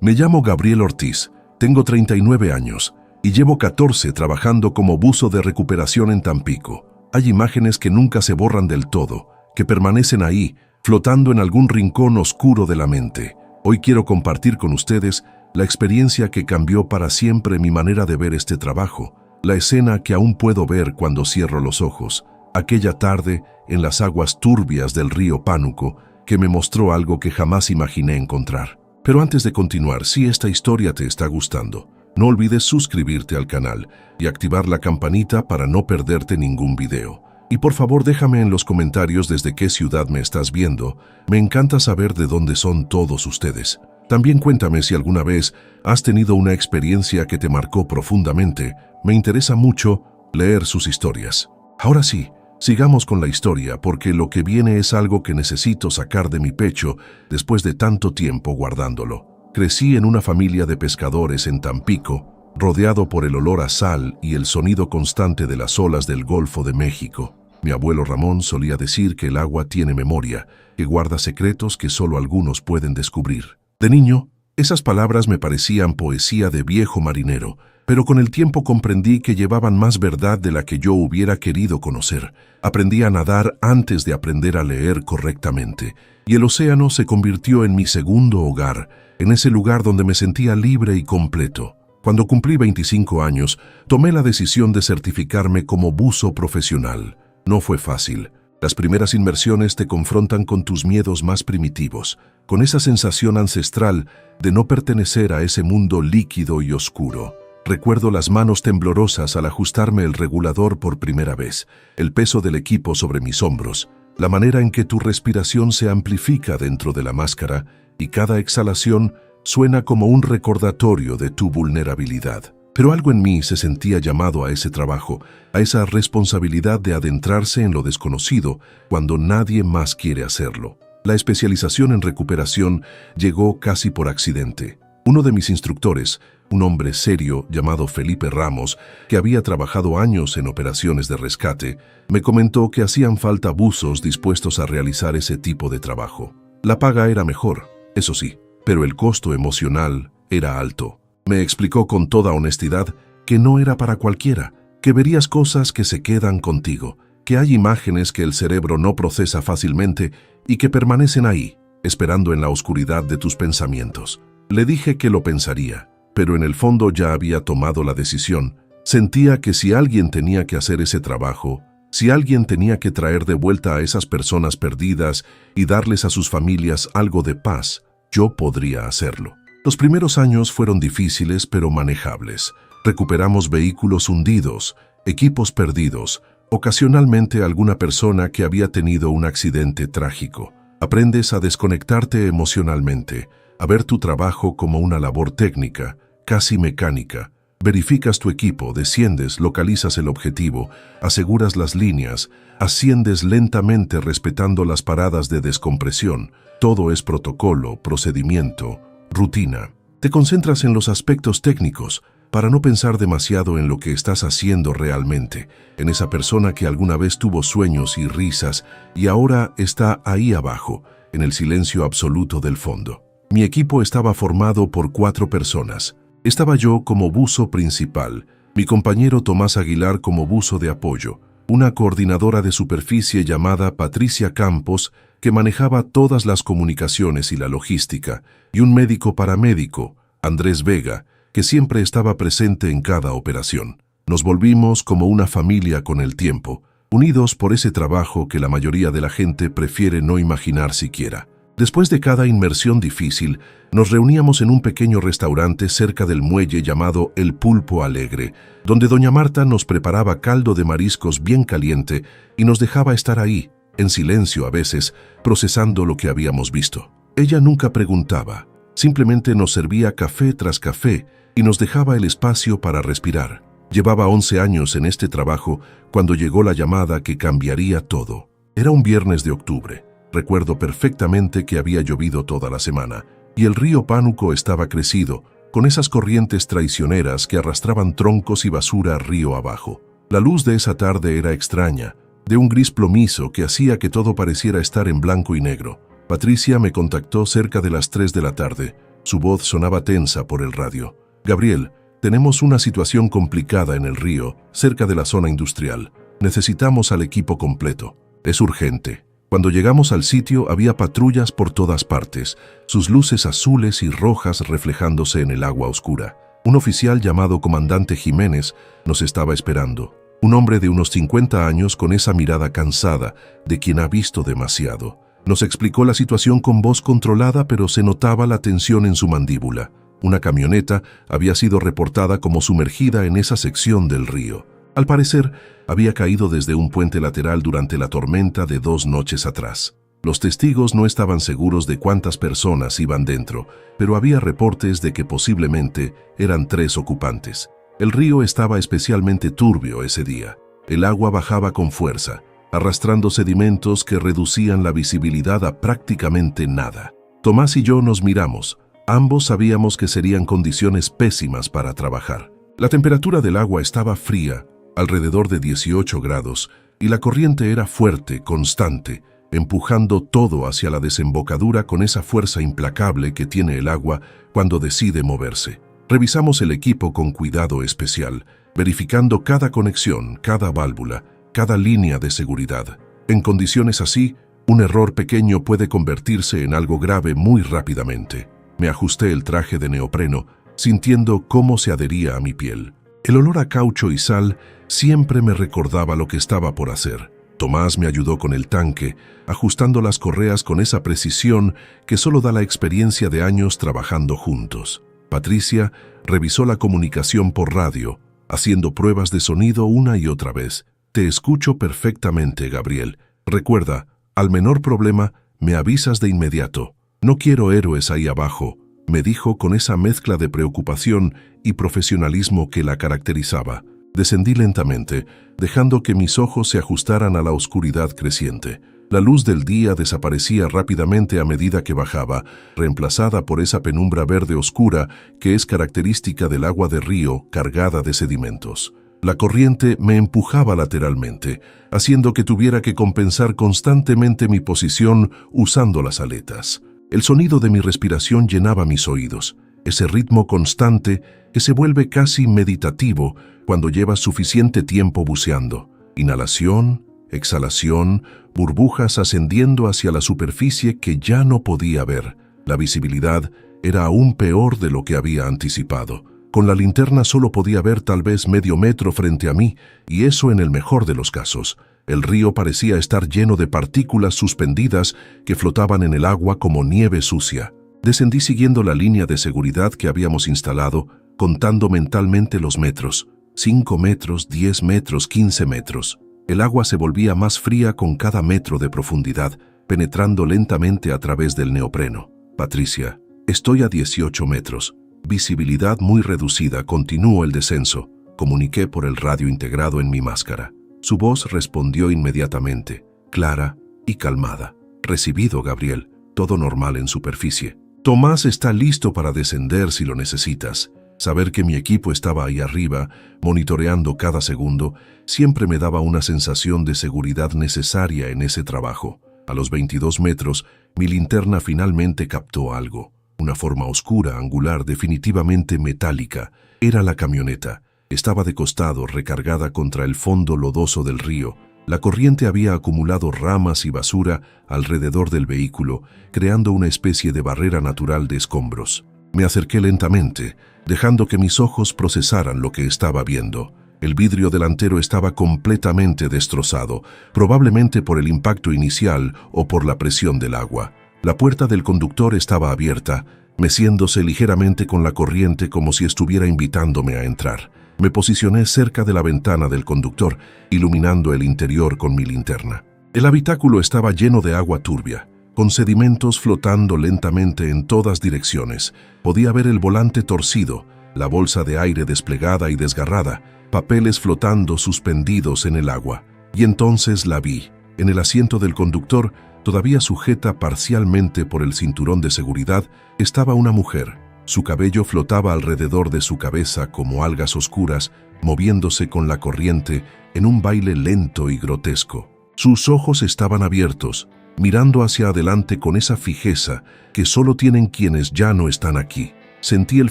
Me llamo Gabriel Ortiz, tengo 39 años y llevo 14 trabajando como buzo de recuperación en Tampico. Hay imágenes que nunca se borran del todo, que permanecen ahí, flotando en algún rincón oscuro de la mente. Hoy quiero compartir con ustedes la experiencia que cambió para siempre mi manera de ver este trabajo, la escena que aún puedo ver cuando cierro los ojos, aquella tarde en las aguas turbias del río Pánuco, que me mostró algo que jamás imaginé encontrar. Pero antes de continuar, si esta historia te está gustando, no olvides suscribirte al canal y activar la campanita para no perderte ningún video. Y por favor déjame en los comentarios desde qué ciudad me estás viendo, me encanta saber de dónde son todos ustedes. También cuéntame si alguna vez has tenido una experiencia que te marcó profundamente, me interesa mucho leer sus historias. Ahora sí, sigamos con la historia porque lo que viene es algo que necesito sacar de mi pecho después de tanto tiempo guardándolo. Crecí en una familia de pescadores en Tampico, rodeado por el olor a sal y el sonido constante de las olas del Golfo de México. Mi abuelo Ramón solía decir que el agua tiene memoria, que guarda secretos que solo algunos pueden descubrir. De niño, esas palabras me parecían poesía de viejo marinero, pero con el tiempo comprendí que llevaban más verdad de la que yo hubiera querido conocer. Aprendí a nadar antes de aprender a leer correctamente, y el océano se convirtió en mi segundo hogar, en ese lugar donde me sentía libre y completo. Cuando cumplí 25 años, tomé la decisión de certificarme como buzo profesional. No fue fácil. Las primeras inmersiones te confrontan con tus miedos más primitivos, con esa sensación ancestral de no pertenecer a ese mundo líquido y oscuro. Recuerdo las manos temblorosas al ajustarme el regulador por primera vez, el peso del equipo sobre mis hombros, la manera en que tu respiración se amplifica dentro de la máscara y cada exhalación suena como un recordatorio de tu vulnerabilidad. Pero algo en mí se sentía llamado a ese trabajo, a esa responsabilidad de adentrarse en lo desconocido cuando nadie más quiere hacerlo. La especialización en recuperación llegó casi por accidente. Uno de mis instructores, un hombre serio llamado Felipe Ramos, que había trabajado años en operaciones de rescate, me comentó que hacían falta buzos dispuestos a realizar ese tipo de trabajo. La paga era mejor, eso sí, pero el costo emocional era alto. Me explicó con toda honestidad que no era para cualquiera, que verías cosas que se quedan contigo, que hay imágenes que el cerebro no procesa fácilmente y que permanecen ahí, esperando en la oscuridad de tus pensamientos. Le dije que lo pensaría, pero en el fondo ya había tomado la decisión. Sentía que si alguien tenía que hacer ese trabajo, si alguien tenía que traer de vuelta a esas personas perdidas y darles a sus familias algo de paz, yo podría hacerlo. Los primeros años fueron difíciles pero manejables. Recuperamos vehículos hundidos, equipos perdidos, ocasionalmente alguna persona que había tenido un accidente trágico. Aprendes a desconectarte emocionalmente, a ver tu trabajo como una labor técnica, casi mecánica. Verificas tu equipo, desciendes, localizas el objetivo, aseguras las líneas, asciendes lentamente respetando las paradas de descompresión. Todo es protocolo, procedimiento, rutina. Te concentras en los aspectos técnicos para no pensar demasiado en lo que estás haciendo realmente, en esa persona que alguna vez tuvo sueños y risas y ahora está ahí abajo, en el silencio absoluto del fondo. Mi equipo estaba formado por 4 personas. Estaba yo como buzo principal, mi compañero Tomás Aguilar como buzo de apoyo, una coordinadora de superficie llamada Patricia Campos que manejaba todas las comunicaciones y la logística, y un médico paramédico, Andrés Vega, que siempre estaba presente en cada operación. Nos volvimos como una familia con el tiempo, unidos por ese trabajo que la mayoría de la gente prefiere no imaginar siquiera. Después de cada inmersión difícil, nos reuníamos en un pequeño restaurante cerca del muelle llamado El Pulpo Alegre, donde doña Marta nos preparaba caldo de mariscos bien caliente y nos dejaba estar ahí, en silencio a veces, procesando lo que habíamos visto. Ella nunca preguntaba, simplemente nos servía café tras café y nos dejaba el espacio para respirar. Llevaba 11 años en este trabajo cuando llegó la llamada que cambiaría todo. Era un viernes de octubre. Recuerdo perfectamente que había llovido toda la semana y el río Pánuco estaba crecido, con esas corrientes traicioneras que arrastraban troncos y basura río abajo. La luz de esa tarde era extraña, de un gris plomizo que hacía que todo pareciera estar en blanco y negro. Patricia me contactó cerca de las 3 de la tarde. Su voz sonaba tensa por el radio. «Gabriel, tenemos una situación complicada en el río, cerca de la zona industrial. Necesitamos al equipo completo. Es urgente». Cuando llegamos al sitio había patrullas por todas partes, sus luces azules y rojas reflejándose en el agua oscura. Un oficial llamado Comandante Jiménez nos estaba esperando. Un hombre de unos 50 años con esa mirada cansada de quien ha visto demasiado. Nos explicó la situación con voz controlada, pero se notaba la tensión en su mandíbula. Una camioneta había sido reportada como sumergida en esa sección del río. Al parecer, había caído desde un puente lateral durante la tormenta de 2 noches atrás. Los testigos no estaban seguros de cuántas personas iban dentro, pero había reportes de que posiblemente eran 3 ocupantes. El río estaba especialmente turbio ese día. El agua bajaba con fuerza, arrastrando sedimentos que reducían la visibilidad a prácticamente nada. Tomás y yo nos miramos. Ambos sabíamos que serían condiciones pésimas para trabajar. La temperatura del agua estaba fría, alrededor de 18 grados, y la corriente era fuerte, constante, empujando todo hacia la desembocadura con esa fuerza implacable que tiene el agua cuando decide moverse. Revisamos el equipo con cuidado especial, verificando cada conexión, cada válvula, cada línea de seguridad. En condiciones así, un error pequeño puede convertirse en algo grave muy rápidamente. Me ajusté el traje de neopreno, sintiendo cómo se adhería a mi piel. El olor a caucho y sal siempre me recordaba lo que estaba por hacer. Tomás me ayudó con el tanque, ajustando las correas con esa precisión que solo da la experiencia de años trabajando juntos. Patricia revisó la comunicación por radio, haciendo pruebas de sonido una y otra vez. «Te escucho perfectamente, Gabriel. Recuerda, al menor problema, me avisas de inmediato. No quiero héroes ahí abajo», me dijo con esa mezcla de preocupación y profesionalismo que la caracterizaba. Descendí lentamente, dejando que mis ojos se ajustaran a la oscuridad creciente. La luz del día desaparecía rápidamente a medida que bajaba, reemplazada por esa penumbra verde oscura que es característica del agua de río cargada de sedimentos. La corriente me empujaba lateralmente, haciendo que tuviera que compensar constantemente mi posición usando las aletas. El sonido de mi respiración llenaba mis oídos, ese ritmo constante que se vuelve casi meditativo cuando llevas suficiente tiempo buceando. Inhalación, exhalación, burbujas ascendiendo hacia la superficie que ya no podía ver. La visibilidad era aún peor de lo que había anticipado. Con la linterna solo podía ver tal vez medio metro frente a mí, y eso en el mejor de los casos. El río parecía estar lleno de partículas suspendidas que flotaban en el agua como nieve sucia. Descendí siguiendo la línea de seguridad que habíamos instalado, contando mentalmente los metros. 5 metros, 10 metros, 15 metros. El agua se volvía más fría con cada metro de profundidad, penetrando lentamente a través del neopreno. «Patricia, estoy a 18 metros. Visibilidad muy reducida, continúo el descenso», comuniqué por el radio integrado en mi máscara. Su voz respondió inmediatamente, clara y calmada. «Recibido, Gabriel. Todo normal en superficie. Tomás está listo para descender si lo necesitas». Saber que mi equipo estaba ahí arriba, monitoreando cada segundo, siempre me daba una sensación de seguridad necesaria en ese trabajo. A los 22 metros, mi linterna finalmente captó algo. Una forma oscura, angular, definitivamente metálica. Era la camioneta. Estaba de costado, recargada contra el fondo lodoso del río. La corriente había acumulado ramas y basura alrededor del vehículo, creando una especie de barrera natural de escombros. Me acerqué lentamente, dejando que mis ojos procesaran lo que estaba viendo. El vidrio delantero estaba completamente destrozado, probablemente por el impacto inicial o por la presión del agua. La puerta del conductor estaba abierta, meciéndose ligeramente con la corriente como si estuviera invitándome a entrar. Me posicioné cerca de la ventana del conductor, iluminando el interior con mi linterna. El habitáculo estaba lleno de agua turbia, con sedimentos flotando lentamente en todas direcciones. Podía ver el volante torcido, la bolsa de aire desplegada y desgarrada, papeles flotando suspendidos en el agua. Y entonces la vi. En el asiento del conductor, todavía sujeta parcialmente por el cinturón de seguridad, estaba una mujer. Su cabello flotaba alrededor de su cabeza como algas oscuras, moviéndose con la corriente en un baile lento y grotesco. Sus ojos estaban abiertos, mirando hacia adelante con esa fijeza que solo tienen quienes ya no están aquí. Sentí el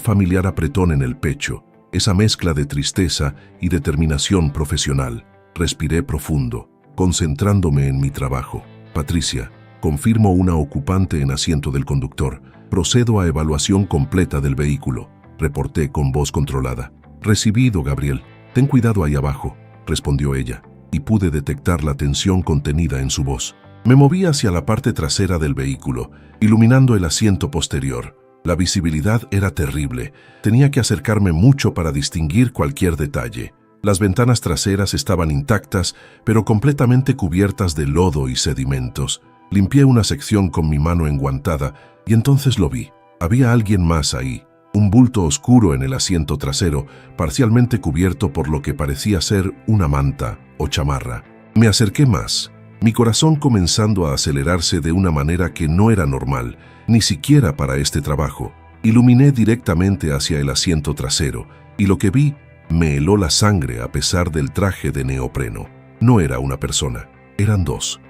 familiar apretón en el pecho, esa mezcla de tristeza y determinación profesional. Respiré profundo, concentrándome en mi trabajo. Patricia, confirmo una ocupante en asiento del conductor. Procedo a evaluación completa del vehículo, reporté con voz controlada. Recibido, Gabriel. Ten cuidado ahí abajo, respondió ella, y pude detectar la tensión contenida en su voz. Me moví hacia la parte trasera del vehículo, iluminando el asiento posterior. La visibilidad era terrible. Tenía que acercarme mucho para distinguir cualquier detalle. Las ventanas traseras estaban intactas, pero completamente cubiertas de lodo y sedimentos. Limpié una sección con mi mano enguantada y entonces lo vi. Había alguien más ahí. Un bulto oscuro en el asiento trasero, parcialmente cubierto por lo que parecía ser una manta o chamarra. Me acerqué más, mi corazón comenzando a acelerarse de una manera que no era normal, ni siquiera para este trabajo. Iluminé directamente hacia el asiento trasero, y lo que vi me heló la sangre a pesar del traje de neopreno. No era una persona, eran dos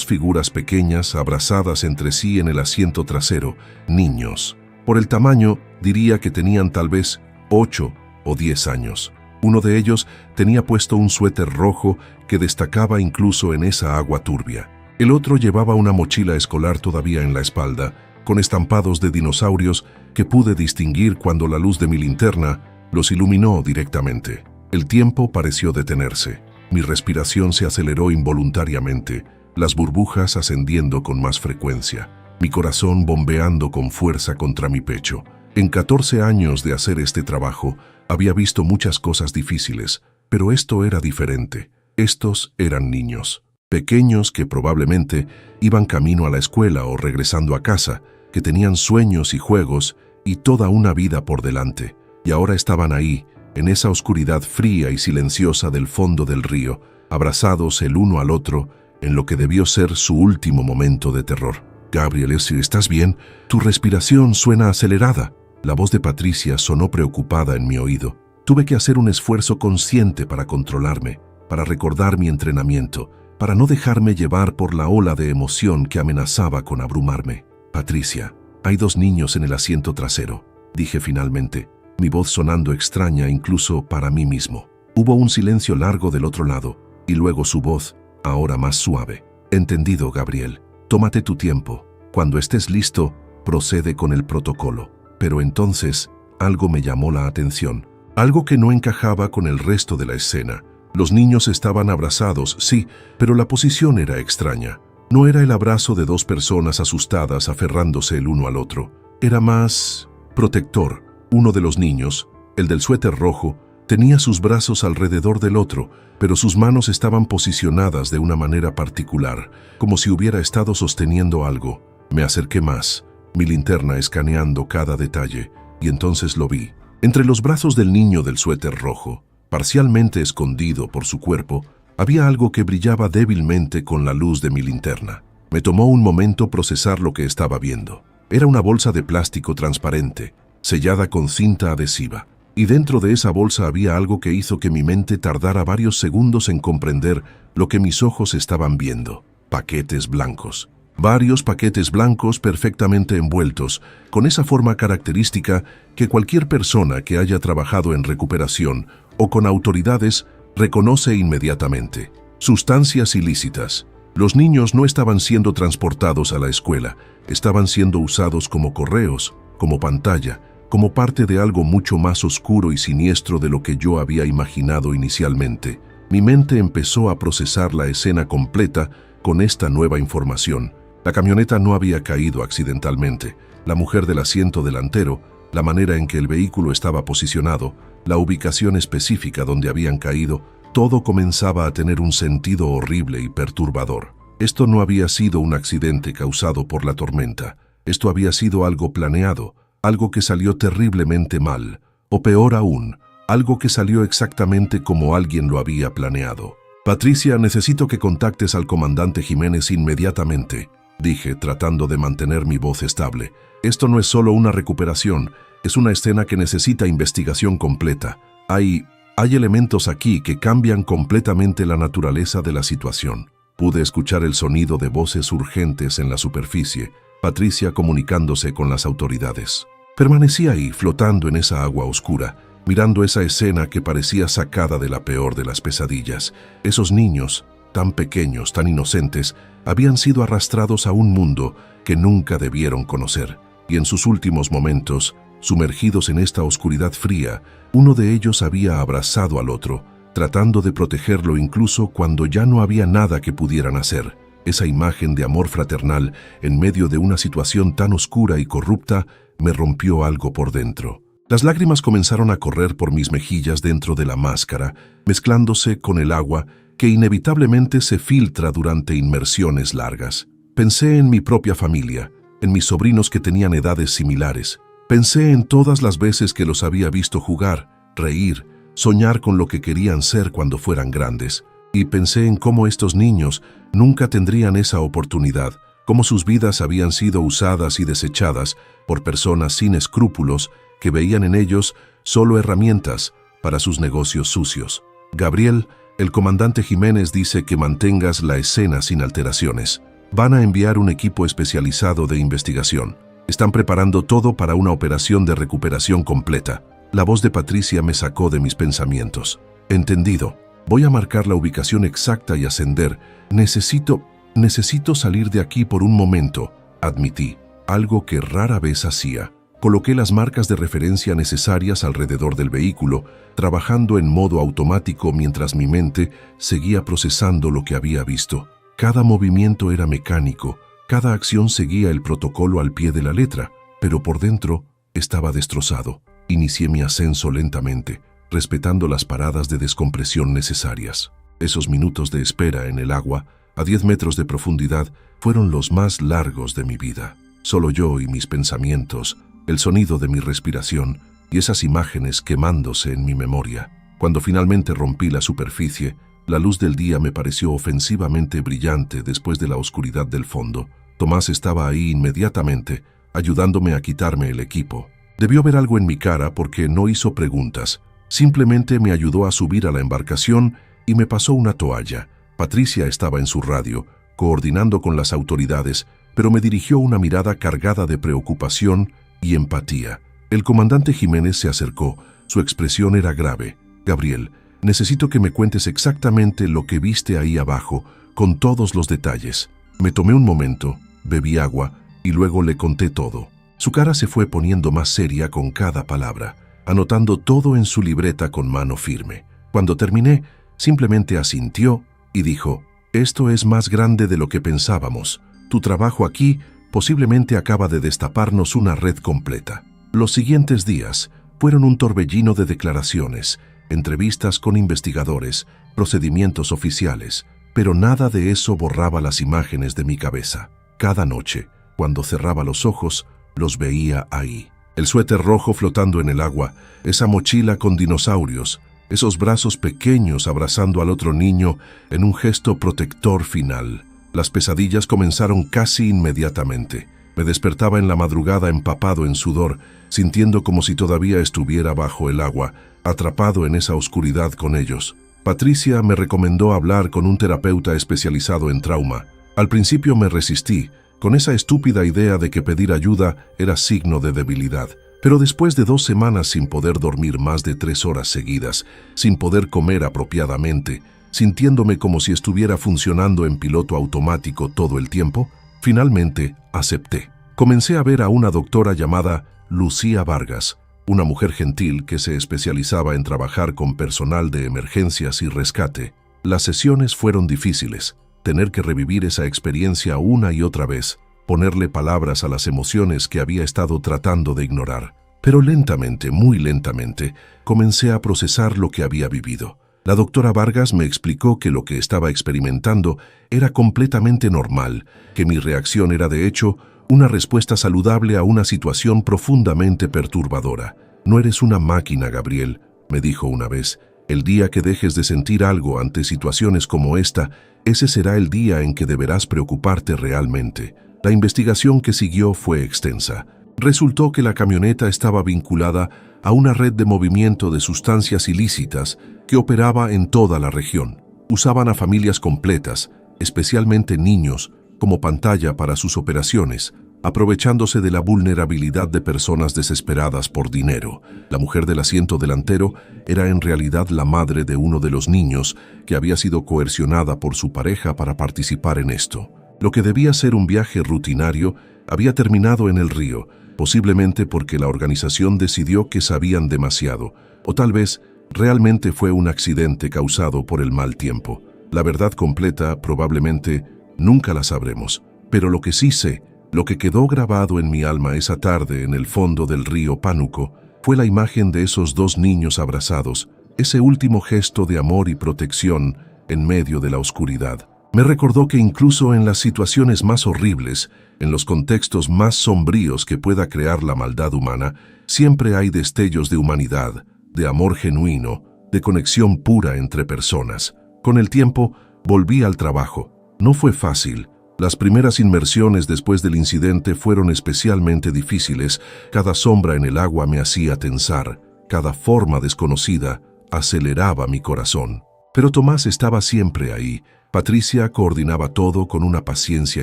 figuras pequeñas abrazadas entre sí en el asiento trasero, niños. Por el tamaño, diría que tenían tal vez 8 o 10 años. Uno de ellos tenía puesto un suéter rojo que destacaba incluso en esa agua turbia. El otro llevaba una mochila escolar todavía en la espalda, con estampados de dinosaurios que pude distinguir cuando la luz de mi linterna los iluminó directamente. El tiempo pareció detenerse. Mi respiración se aceleró involuntariamente, las burbujas ascendiendo con más frecuencia. Mi corazón bombeando con fuerza contra mi pecho. En 14 años de hacer este trabajo, había visto muchas cosas difíciles, pero esto era diferente. Estos eran niños, pequeños que probablemente iban camino a la escuela o regresando a casa, que tenían sueños y juegos y toda una vida por delante. Y ahora estaban ahí, en esa oscuridad fría y silenciosa del fondo del río, abrazados el uno al otro, en lo que debió ser su último momento de terror. Gabriel, ¿estás bien? Tu respiración suena acelerada. La voz de Patricia sonó preocupada en mi oído. Tuve que hacer un esfuerzo consciente para controlarme, para recordar mi entrenamiento, para no dejarme llevar por la ola de emoción que amenazaba con abrumarme. Patricia, hay 2 niños en el asiento trasero, dije finalmente, mi voz sonando extraña incluso para mí mismo. Hubo un silencio largo del otro lado, y luego su voz, ahora más suave. Entendido, Gabriel. Tómate tu tiempo. Cuando estés listo, procede con el protocolo. Pero entonces, algo me llamó la atención. Algo que no encajaba con el resto de la escena. Los niños estaban abrazados, sí, pero la posición era extraña. No era el abrazo de 2 personas asustadas aferrándose el uno al otro. Era más protector. Uno de los niños, el del suéter rojo, tenía sus brazos alrededor del otro, pero sus manos estaban posicionadas de una manera particular, como si hubiera estado sosteniendo algo. Me acerqué más, mi linterna escaneando cada detalle, y entonces lo vi. Entre los brazos del niño del suéter rojo, parcialmente escondido por su cuerpo, había algo que brillaba débilmente con la luz de mi linterna. Me tomó un momento procesar lo que estaba viendo. Era una bolsa de plástico transparente, sellada con cinta adhesiva. Y dentro de esa bolsa había algo que hizo que mi mente tardara varios segundos en comprender lo que mis ojos estaban viendo. Paquetes blancos. Varios paquetes blancos perfectamente envueltos, con esa forma característica que cualquier persona que haya trabajado en recuperación o con autoridades reconoce inmediatamente. Sustancias ilícitas. Los niños no estaban siendo transportados a la escuela, estaban siendo usados como correos, como pantalla, como parte de algo mucho más oscuro y siniestro de lo que yo había imaginado inicialmente. Mi mente empezó a procesar la escena completa con esta nueva información. La camioneta no había caído accidentalmente. La mujer del asiento delantero, la manera en que el vehículo estaba posicionado, la ubicación específica donde habían caído, todo comenzaba a tener un sentido horrible y perturbador. Esto no había sido un accidente causado por la tormenta. Esto había sido algo planeado, algo que salió terriblemente mal, o peor aún, algo que salió exactamente como alguien lo había planeado. Patricia, necesito que contactes al comandante Jiménez inmediatamente, dije, tratando de mantener mi voz estable. Esto no es solo una recuperación, es una escena que necesita investigación completa. Hay elementos aquí que cambian completamente la naturaleza de la situación. Pude escuchar el sonido de voces urgentes en la superficie, Patricia comunicándose con las autoridades. Permanecí ahí, flotando en esa agua oscura, mirando esa escena que parecía sacada de la peor de las pesadillas. Esos niños, tan pequeños, tan inocentes, habían sido arrastrados a un mundo que nunca debieron conocer. Y en sus últimos momentos, sumergidos en esta oscuridad fría, uno de ellos había abrazado al otro, tratando de protegerlo incluso cuando ya no había nada que pudieran hacer. Esa imagen de amor fraternal en medio de una situación tan oscura y corrupta me rompió algo por dentro. Las lágrimas comenzaron a correr por mis mejillas dentro de la máscara, mezclándose con el agua que inevitablemente se filtra durante inmersiones largas. Pensé en mi propia familia, en mis sobrinos que tenían edades similares. Pensé en todas las veces que los había visto jugar, reír, soñar con lo que querían ser cuando fueran grandes. Y pensé en cómo estos niños nunca tendrían esa oportunidad, cómo sus vidas habían sido usadas y desechadas por personas sin escrúpulos que veían en ellos solo herramientas para sus negocios sucios. Gabriel, el comandante Jiménez dice que mantengas la escena sin alteraciones. Van a enviar un equipo especializado de investigación. Están preparando todo para una operación de recuperación completa. La voz de Patricia me sacó de mis pensamientos. Entendido. Voy a marcar la ubicación exacta y ascender. Necesito salir de aquí por un momento, admití, algo que rara vez hacía. Coloqué las marcas de referencia necesarias alrededor del vehículo, trabajando en modo automático mientras mi mente seguía procesando lo que había visto. Cada movimiento era mecánico, cada acción seguía el protocolo al pie de la letra, pero por dentro estaba destrozado. Inicié mi ascenso lentamente, respetando las paradas de descompresión necesarias. Esos minutos de espera en el agua, a 10 metros de profundidad, fueron los más largos de mi vida. Solo yo y mis pensamientos, el sonido de mi respiración y esas imágenes quemándose en mi memoria. Cuando finalmente rompí la superficie, la luz del día me pareció ofensivamente brillante después de la oscuridad del fondo. Tomás estaba ahí inmediatamente, ayudándome a quitarme el equipo. Debió ver algo en mi cara porque no hizo preguntas. Simplemente me ayudó a subir a la embarcación y me pasó una toalla. Patricia estaba en su radio, coordinando con las autoridades, pero me dirigió una mirada cargada de preocupación y empatía. El comandante Jiménez se acercó. Su expresión era grave. Gabriel, necesito que me cuentes exactamente lo que viste ahí abajo, con todos los detalles. Me tomé un momento, bebí agua y luego le conté todo. Su cara se fue poniendo más seria con cada palabra, anotando todo en su libreta con mano firme. Cuando terminé, simplemente asintió y dijo, «Esto es más grande de lo que pensábamos. Tu trabajo aquí posiblemente acaba de destaparnos una red completa». Los siguientes días fueron un torbellino de declaraciones, entrevistas con investigadores, procedimientos oficiales, pero nada de eso borraba las imágenes de mi cabeza. Cada noche, cuando cerraba los ojos, los veía ahí. El suéter rojo flotando en el agua, esa mochila con dinosaurios, esos brazos pequeños abrazando al otro niño en un gesto protector final. Las pesadillas comenzaron casi inmediatamente. Me despertaba en la madrugada empapado en sudor, sintiendo como si todavía estuviera bajo el agua, atrapado en esa oscuridad con ellos. Patricia me recomendó hablar con un terapeuta especializado en trauma. Al principio me resistí, con esa estúpida idea de que pedir ayuda era signo de debilidad. Pero después de 2 semanas sin poder dormir más de 3 horas seguidas, sin poder comer apropiadamente, sintiéndome como si estuviera funcionando en piloto automático todo el tiempo, finalmente acepté. Comencé a ver a una doctora llamada Lucía Vargas, una mujer gentil que se especializaba en trabajar con personal de emergencias y rescate. Las sesiones fueron difíciles. Tener que revivir esa experiencia una y otra vez, ponerle palabras a las emociones que había estado tratando de ignorar. Pero lentamente, muy lentamente, comencé a procesar lo que había vivido. La doctora Vargas me explicó que lo que estaba experimentando era completamente normal, que mi reacción era de hecho una respuesta saludable a una situación profundamente perturbadora. «No eres una máquina, Gabriel», me dijo una vez. «El día que dejes de sentir algo ante situaciones como esta, ese será el día en que deberás preocuparte realmente». La investigación que siguió fue extensa. Resultó que la camioneta estaba vinculada a una red de movimiento de sustancias ilícitas que operaba en toda la región. Usaban a familias completas, especialmente niños, como pantalla para sus operaciones, aprovechándose de la vulnerabilidad de personas desesperadas por dinero. La mujer del asiento delantero era en realidad la madre de uno de los niños que había sido coercionada por su pareja para participar en esto. Lo que debía ser un viaje rutinario había terminado en el río, posiblemente porque la organización decidió que sabían demasiado, o tal vez realmente fue un accidente causado por el mal tiempo. La verdad completa probablemente nunca la sabremos, pero lo que sí sé, lo que quedó grabado en mi alma esa tarde en el fondo del río Pánuco, fue la imagen de esos dos niños abrazados, ese último gesto de amor y protección en medio de la oscuridad. Me recordó que incluso en las situaciones más horribles, en los contextos más sombríos que pueda crear la maldad humana, siempre hay destellos de humanidad, de amor genuino, de conexión pura entre personas. Con el tiempo, volví al trabajo. No fue fácil. Las primeras inmersiones después del incidente fueron especialmente difíciles. Cada sombra en el agua me hacía tensar. Cada forma desconocida aceleraba mi corazón. Pero Tomás estaba siempre ahí. Patricia coordinaba todo con una paciencia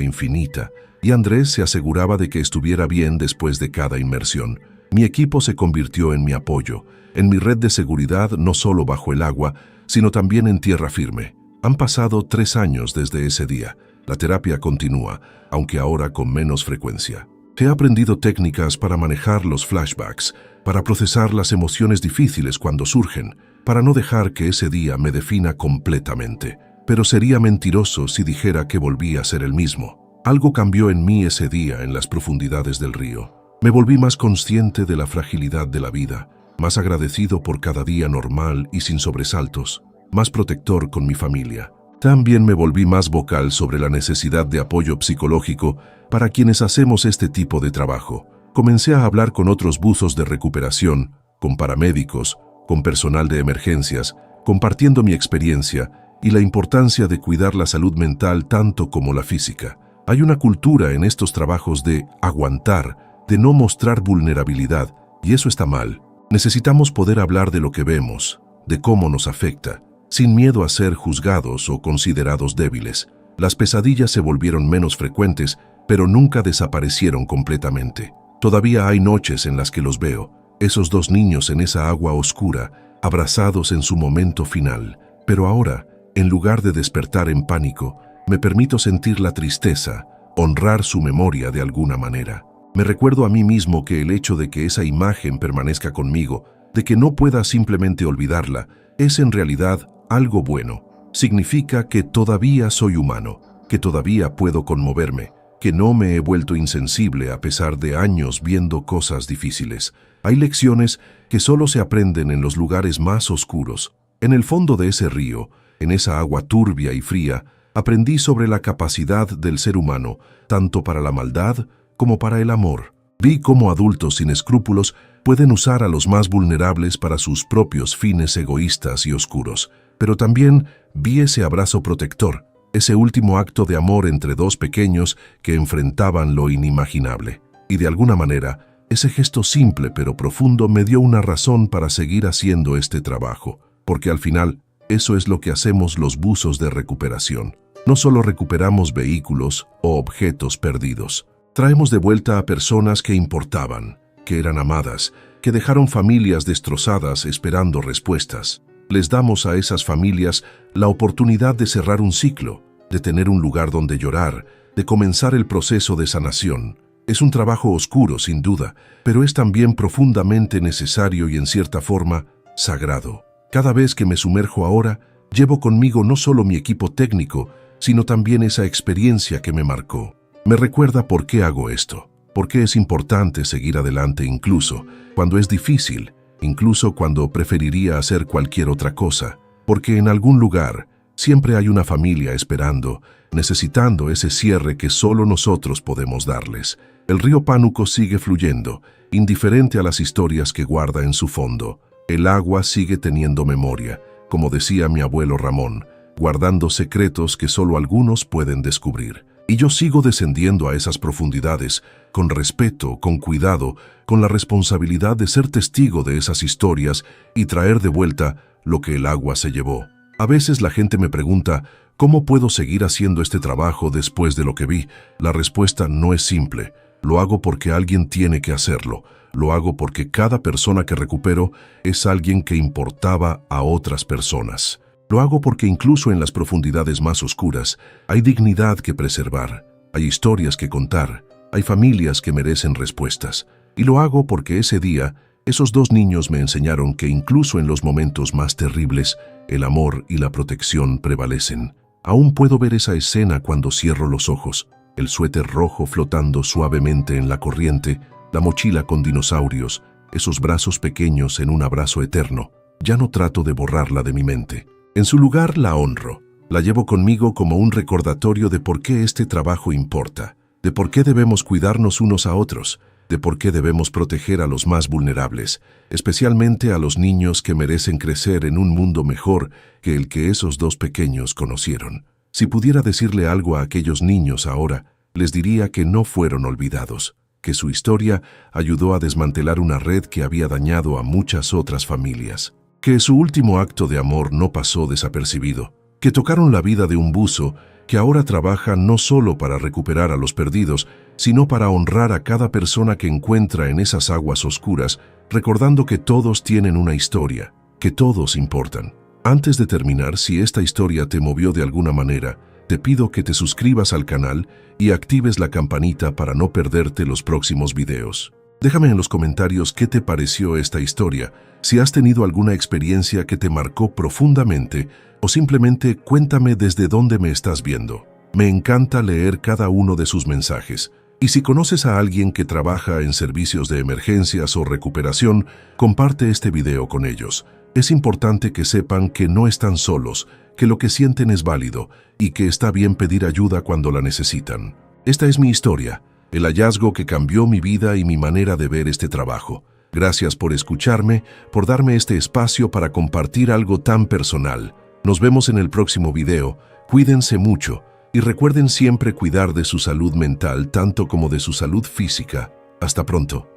infinita, y Andrés se aseguraba de que estuviera bien después de cada inmersión. Mi equipo se convirtió en mi apoyo, en mi red de seguridad no solo bajo el agua, sino también en tierra firme. Han pasado 3 años desde ese día. La terapia continúa, aunque ahora con menos frecuencia. He aprendido técnicas para manejar los flashbacks, para procesar las emociones difíciles cuando surgen, para no dejar que ese día me defina completamente. Pero sería mentiroso si dijera que volví a ser el mismo. Algo cambió en mí ese día en las profundidades del río. Me volví más consciente de la fragilidad de la vida, más agradecido por cada día normal y sin sobresaltos, más protector con mi familia. También me volví más vocal sobre la necesidad de apoyo psicológico para quienes hacemos este tipo de trabajo. Comencé a hablar con otros buzos de recuperación, con paramédicos, con personal de emergencias, compartiendo mi experiencia y la importancia de cuidar la salud mental tanto como la física. Hay una cultura en estos trabajos de aguantar, de no mostrar vulnerabilidad, y eso está mal. Necesitamos poder hablar de lo que vemos, de cómo nos afecta, sin miedo a ser juzgados o considerados débiles. Las pesadillas se volvieron menos frecuentes, pero nunca desaparecieron completamente. Todavía hay noches en las que los veo, esos dos niños en esa agua oscura, abrazados en su momento final. Pero ahora, en lugar de despertar en pánico, me permito sentir la tristeza, honrar su memoria de alguna manera. Me recuerdo a mí mismo que el hecho de que esa imagen permanezca conmigo, de que no pueda simplemente olvidarla, es en realidad algo bueno. Significa que todavía soy humano, que todavía puedo conmoverme, que no me he vuelto insensible a pesar de años viendo cosas difíciles. Hay lecciones que solo se aprenden en los lugares más oscuros. En el fondo de ese río, en esa agua turbia y fría, aprendí sobre la capacidad del ser humano, tanto para la maldad como para el amor. Vi cómo adultos sin escrúpulos pueden usar a los más vulnerables para sus propios fines egoístas y oscuros. Pero también vi ese abrazo protector, ese último acto de amor entre dos pequeños que enfrentaban lo inimaginable. Y de alguna manera, ese gesto simple pero profundo me dio una razón para seguir haciendo este trabajo, porque al final, eso es lo que hacemos los buzos de recuperación. No solo recuperamos vehículos o objetos perdidos. Traemos de vuelta a personas que importaban, que eran amadas, que dejaron familias destrozadas esperando respuestas. Les damos a esas familias la oportunidad de cerrar un ciclo, de tener un lugar donde llorar, de comenzar el proceso de sanación. Es un trabajo oscuro, sin duda, pero es también profundamente necesario y en cierta forma, sagrado. Cada vez que me sumerjo ahora, llevo conmigo no solo mi equipo técnico, sino también esa experiencia que me marcó. Me recuerda por qué hago esto, por qué es importante seguir adelante incluso cuando es difícil, incluso cuando preferiría hacer cualquier otra cosa, porque en algún lugar siempre hay una familia esperando, necesitando ese cierre que solo nosotros podemos darles. El río Pánuco sigue fluyendo, indiferente a las historias que guarda en su fondo. El agua sigue teniendo memoria, como decía mi abuelo Ramón, guardando secretos que solo algunos pueden descubrir. Y yo sigo descendiendo a esas profundidades, con respeto, con cuidado, con la responsabilidad de ser testigo de esas historias y traer de vuelta lo que el agua se llevó. A veces la gente me pregunta, ¿Cómo puedo seguir haciendo este trabajo después de lo que vi? La respuesta no es simple. Lo hago porque alguien tiene que hacerlo. Lo hago porque cada persona que recupero es alguien que importaba a otras personas. Lo hago porque incluso en las profundidades más oscuras hay dignidad que preservar, hay historias que contar, hay familias que merecen respuestas. Y lo hago porque ese día, esos dos niños me enseñaron que incluso en los momentos más terribles, el amor y la protección prevalecen. Aún puedo ver esa escena cuando cierro los ojos, el suéter rojo flotando suavemente en la corriente, la mochila con dinosaurios, esos brazos pequeños en un abrazo eterno. Ya no trato de borrarla de mi mente. En su lugar la honro. La llevo conmigo como un recordatorio de por qué este trabajo importa, de por qué debemos cuidarnos unos a otros, de por qué debemos proteger a los más vulnerables, especialmente a los niños que merecen crecer en un mundo mejor que el que esos dos pequeños conocieron. Si pudiera decirle algo a aquellos niños ahora, les diría que no fueron olvidados, que su historia ayudó a desmantelar una red que había dañado a muchas otras familias, que su último acto de amor no pasó desapercibido, que tocaron la vida de un buzo que ahora trabaja no solo para recuperar a los perdidos, sino para honrar a cada persona que encuentra en esas aguas oscuras, recordando que todos tienen una historia, que todos importan. Antes de terminar, si esta historia te movió de alguna manera, te pido que te suscribas al canal y actives la campanita para no perderte los próximos videos. Déjame en los comentarios qué te pareció esta historia, si has tenido alguna experiencia que te marcó profundamente o simplemente cuéntame desde dónde me estás viendo. Me encanta leer cada uno de sus mensajes. Y si conoces a alguien que trabaja en servicios de emergencias o recuperación, comparte este video con ellos. Es importante que sepan que no están solos, que lo que sienten es válido y que está bien pedir ayuda cuando la necesitan. Esta es mi historia, el hallazgo que cambió mi vida y mi manera de ver este trabajo. Gracias por escucharme, por darme este espacio para compartir algo tan personal. Nos vemos en el próximo video. Cuídense mucho y recuerden siempre cuidar de su salud mental tanto como de su salud física. Hasta pronto.